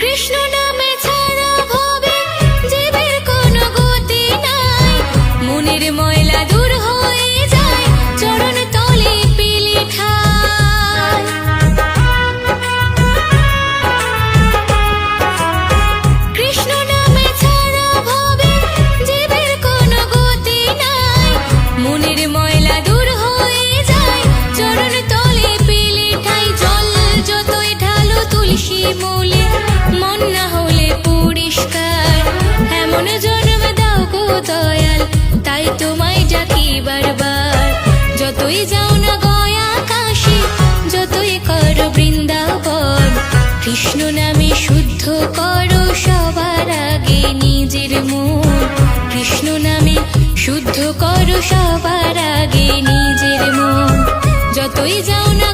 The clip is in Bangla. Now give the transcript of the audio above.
কৃষ্ণ নামে ছাড়া ভবে জীবের কোনো গতি নাই, মনের ময়লা দূর হয়ে যায় চরণ তলে পেলে ঠাই। কৃষ্ণ নামে ছাড়া ভবে জীবের কোনো গতি নাই, মনের ময়লা দূর হয়ে যায় চরণ তলে পেলে ঠাই। জল যতই ঢালো তুলসী মূলে মন না হলে পরিষ্কার, এমন জন্ম দাও গো দয়াল তাই তোমায় ডাকি বারবার। যতই যাও না গয়া কাশী, যতই করো বৃন্দাবন, কৃষ্ণ নামে শুদ্ধ করো সবার আগে নিজের মন। কৃষ্ণ নামে শুদ্ধ করো সবার আগে নিজের মন। যতই যাও না